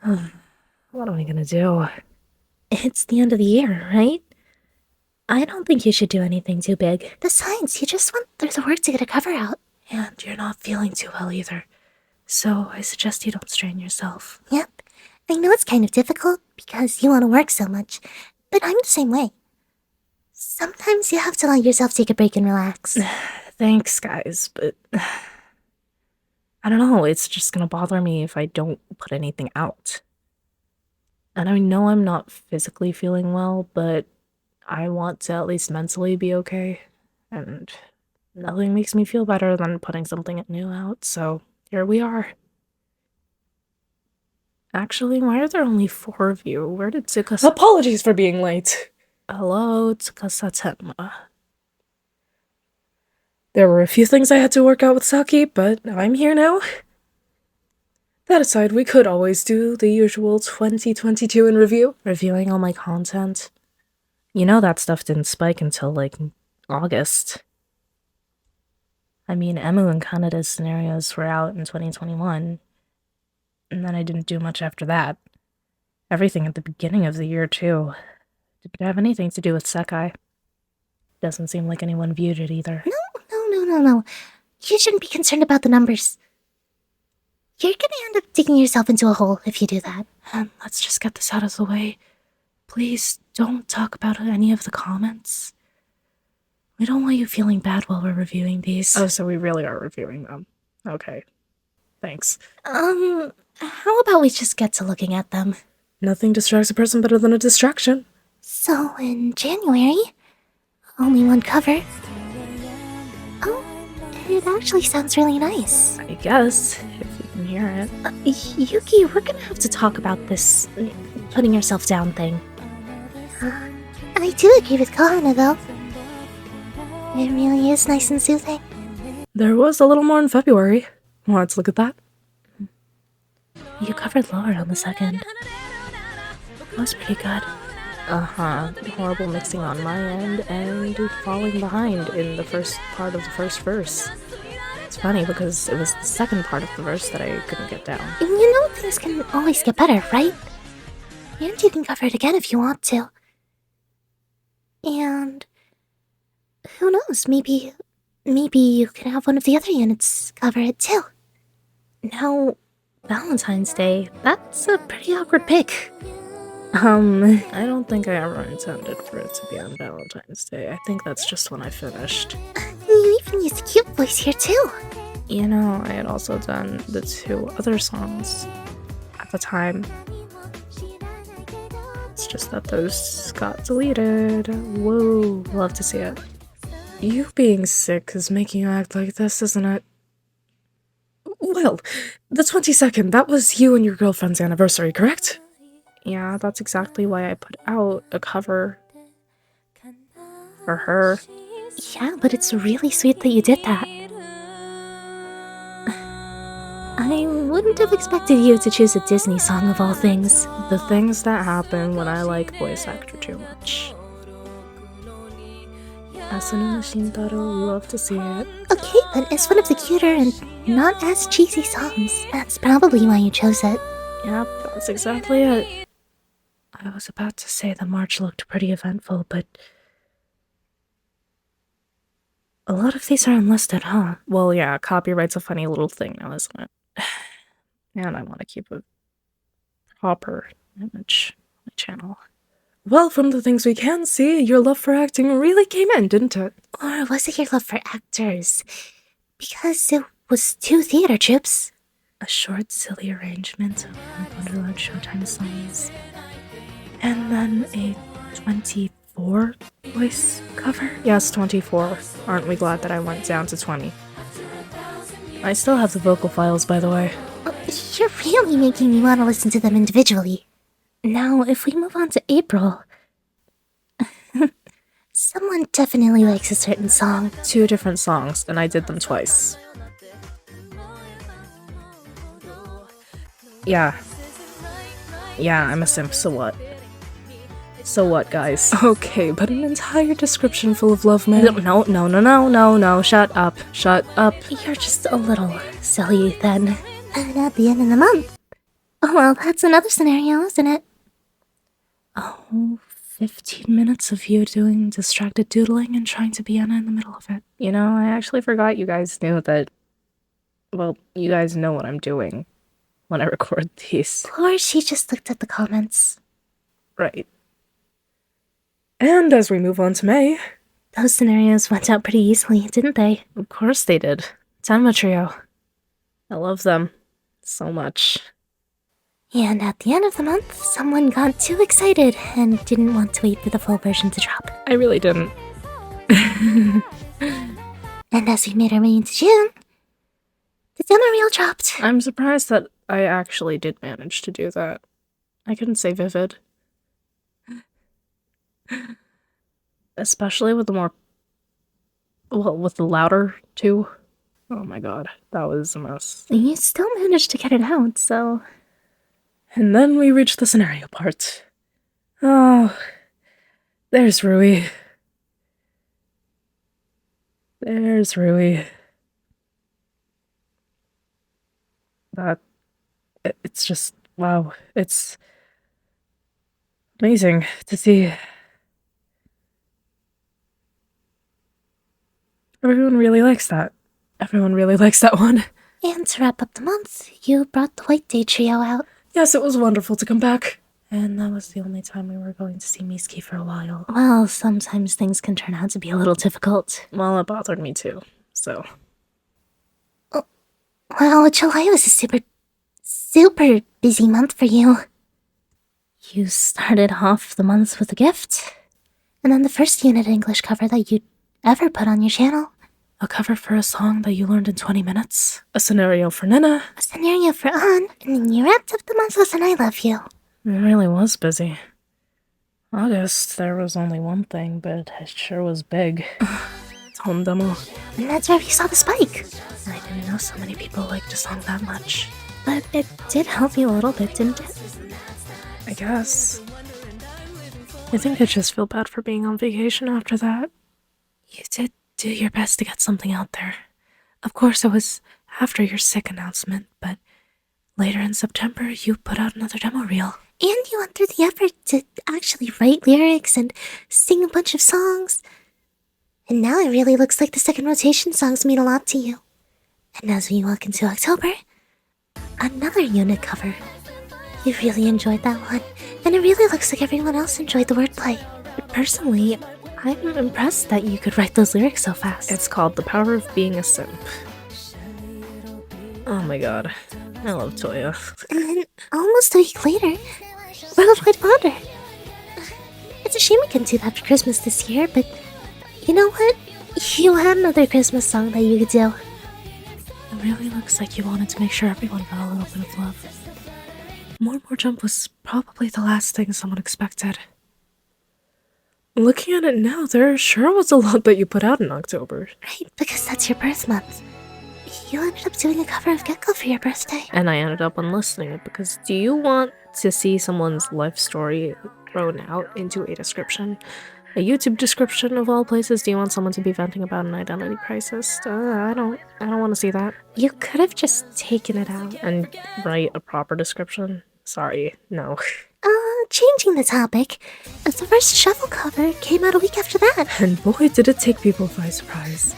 What am I gonna do? It's the end of the year, right? I don't think you should do anything too big. Besides, you just want the work to get a cover out. And you're not feeling too well either. So I suggest you don't strain yourself. Yep. I know it's kind of difficult because you want to work so much, but I'm the same way. Sometimes you have to let yourself take a break and relax. Thanks, guys, but I don't know, it's just gonna bother me if I don't put anything out. And I know I'm not physically feeling well, but I want to at least mentally be okay. And nothing makes me feel better than putting something new out, so here we are. Actually, why are there only 4 of you? Where did Tsukasa— Apologies for being late. Hello, Tsukasa Tenma. There were a few things I had to work out with Saki, but I'm here now. That aside, we could always do the usual 2022 in review. Reviewing all my content. You know that stuff didn't spike until, like, August. I mean, Emu and Kanada's scenarios were out in 2021. And then I didn't do much after that. Everything at the beginning of the year, too. Didn't have anything to do with SEKAI. Doesn't seem like anyone viewed it either. No. You shouldn't be concerned about the numbers. You're gonna end up digging yourself into a hole if you do that. Let's just get this out of the way. Please don't talk about any of the comments. We don't want you feeling bad while we're reviewing these. Oh, so we really are reviewing them. Okay. Thanks. How about we just get to looking at them? Nothing distracts a person better than a distraction. So, in January, only one cover. Oh, it actually sounds really nice. I guess, if you can hear it. Yuki, we're gonna have to talk about this putting yourself down thing. I do agree with Kahana, though. It really is nice and soothing. There was a little more in February. Let's look at that. You covered lower on the second. That was pretty good. Horrible mixing on my end and falling behind in the first part of the first verse. It's funny because it was the second part of the verse that I couldn't get down. You know things can always get better, right? And you can cover it again if you want to. And who knows, maybe you can have one of the other units cover it too. Now, Valentine's Day, that's a pretty awkward pick. I don't think I ever intended for it to be on Valentine's Day. I think that's just when I finished. You even used a cute voice here too. You know, I had also done the 2 other songs at the time. It's just that those got deleted. Whoa, love to see it. You being sick is making you act like this, isn't it? Well, the 22nd, that was you and your girlfriend's anniversary, correct? Yeah, that's exactly why I put out a cover for her. Yeah, but it's really sweet that you did that. I wouldn't have expected you to choose a Disney song of all things. The things that happen when I like voice actor too much. Asuna Shintaro, love to see it. Okay, but it's one of the cuter and not as cheesy songs. That's probably why you chose it. Yep, that's exactly it. I was about to say the march looked pretty eventful, but a lot of these are unlisted, huh? Well, yeah, copyright's a funny little thing now, isn't it? And I want to keep a proper image on my channel. Well, from the things we can see, your love for acting really came in, didn't it? Or was it your love for actors? Because it was 2 theater troupes. A short, silly arrangement of Wonderland Showtime songs. And then a 24 voice cover? Yes, 24. Aren't we glad that I went down to 20? I still have the vocal files, by the way. You're really making me want to listen to them individually. Now, if we move on to April... Someone definitely likes a certain song. 2 different songs, and I did them twice. Yeah, I'm a simp, so what? So what, guys? Okay, but an entire description full of love, man. No, shut up. You're just a little silly, then. And at the end of the month, Oh, well, that's another scenario, isn't it? Oh, 15 minutes of you doing distracted doodling and trying to be Anna in the middle of it. You know, I actually forgot you guys knew that. Well, you guys know what I'm doing when I record these. Or she just looked at the comments. Right. And as we move on to May. Those scenarios went out pretty easily, didn't they? Of course they did. Tenma Trio. I love them so much. And at the end of the month, someone got too excited and didn't want to wait for the full version to drop. I really didn't. And as we made our way into June, the demo reel dropped. I'm surprised that I actually did manage to do that. I couldn't say vivid. Especially with the more... well, with the louder, too. Oh my god, that was a mess. You still managed to get it out, so... And then we reached the scenario part. Oh, there's Rui. There's Rui. It's just, wow, it's amazing to see. Everyone really likes that. Everyone really likes that one. And to wrap up the month, you brought the White Day Trio out. Yes, it was wonderful to come back. And that was the only time we were going to see Miski for a while. Well, sometimes things can turn out to be a little difficult. Well, it bothered me too, so. Well, July was a super busy month for you. You started off the month with a gift, and then the first unit English cover that you'd ever put on your channel. A cover for a song that you learned in 20 minutes. A scenario for Nina. A scenario for An, and then you wrapped up the month with an I Love You. It really was busy. August, there was only one thing, but it sure was big. It's home demo. And that's where we saw the spike. I didn't know so many people liked the song that much. But it did help you a little bit, didn't it? I guess. I think I just feel bad for being on vacation after that. You did do your best to get something out there. Of course, it was after your sick announcement, but later in September, you put out another demo reel. And you went through the effort to actually write lyrics and sing a bunch of songs. And now it really looks like the second rotation songs mean a lot to you. And as we walk into October, another unit cover. You really enjoyed that one, and it really looks like everyone else enjoyed the wordplay. Personally, I'm impressed that you could write those lyrics so fast. It's called The Power of Being a Simp. Oh my god, I love Toya. And then, almost a week later, Worldwide Wonder. It's a shame we couldn't do that for Christmas this year, but you know what? You had another Christmas song that you could do. It really looks like you wanted to make sure everyone got a little bit of love. More Jump was probably the last thing someone expected. Looking at it now, there sure was a lot that you put out in October. Right, because that's your birth month. You ended up doing a cover of Gekko for your birthday. And I ended up unlistening it because do you want to see someone's life story thrown out into a description? A YouTube description of all places? Do you want someone to be venting about an identity crisis? I don't want to see that. You could have just taken it out. And write a proper description? Sorry, no. Changing the topic, the first Shuffle cover came out a week after that. And boy, did it take people by surprise.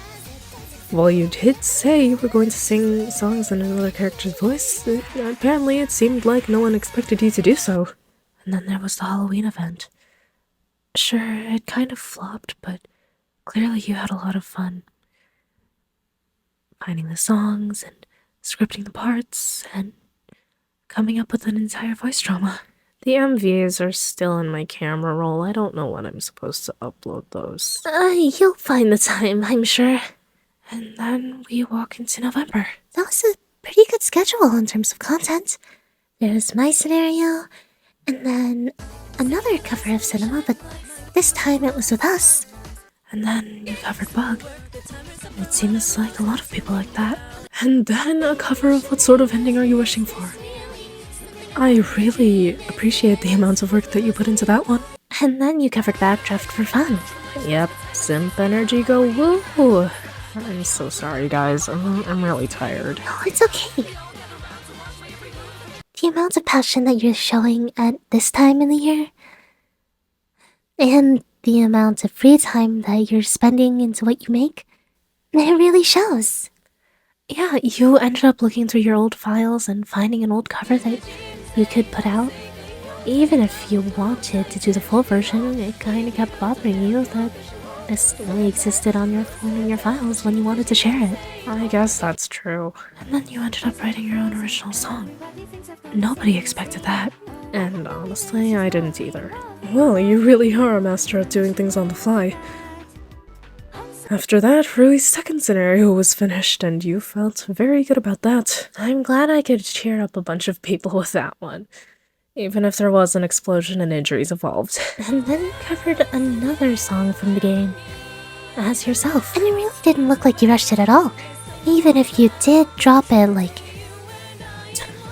While you did say you were going to sing songs in another character's voice, apparently it seemed like no one expected you to do so. And then there was the Halloween event. Sure, it kind of flopped, but clearly you had a lot of fun. Finding the songs, and scripting the parts, and coming up with an entire voice drama. The MVs are still in my camera roll. I don't know when I'm supposed to upload those. You'll find the time, I'm sure. And then we walk into November. That was a pretty good schedule in terms of content. There's my scenario, and then another cover of cinema, but this time it was with us. And then you covered Bug. It seems like a lot of people like that. And then a cover of What Sort of Ending Are You Wishing For? I really appreciate the amount of work that you put into that one. And then you covered Backdraft for fun. Yep, simp energy go woo. I'm so sorry, guys. I'm really tired. Oh, it's okay. the amount of passion that you're showing at this time in the year, and the amount of free time that you're spending into what you make, it really shows. Yeah, you ended up looking through your old files and finding an old cover that you could put out. Even if you wanted to do the full version, it kinda kept bothering you that this only existed on your phone and your files when you wanted to share it. I guess that's true. And then you ended up writing your own original song. Nobody expected that. And honestly, I didn't either. Well, you really are a master at doing things on the fly. After that, Rui's second scenario was finished, and you felt very good about that. I'm glad I could cheer up a bunch of people with that one, even if there was an explosion and injuries involved. And then you covered another song from the game as yourself. And it really didn't look like you rushed it at all. Even if you did drop it, like,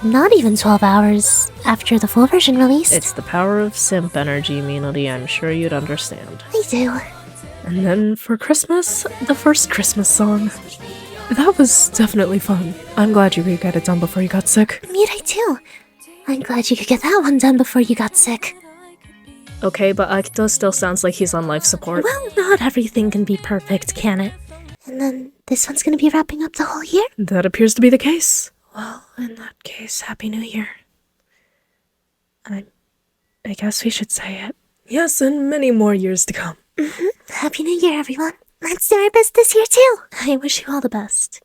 not even 12 hours after the full version released. It's the power of simp energy, Melody. I'm sure you'd understand. I do. And then for Christmas, the first Christmas song. That was definitely fun. I'm glad you could get it done before you got sick. I too. I'm glad you could get that one done before you got sick. Okay, but Akito still sounds like he's on life support. Well, not everything can be perfect, can it? And then this one's gonna be wrapping up the whole year? That appears to be the case. Well, in that case, Happy New Year. I guess we should say it. Yes, and many more years to come. Happy New Year, everyone. Let's do our best this year, too. I wish you all the best.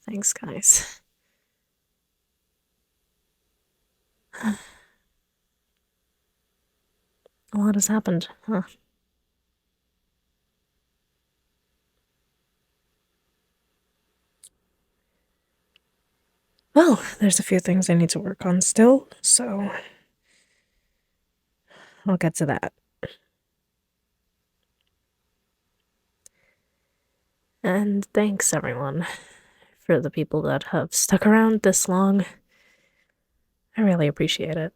Thanks, guys. A lot has happened, huh? Well, there's a few things I need to work on still, so I'll get to that. And thanks, everyone, for the people that have stuck around this long. I really appreciate it.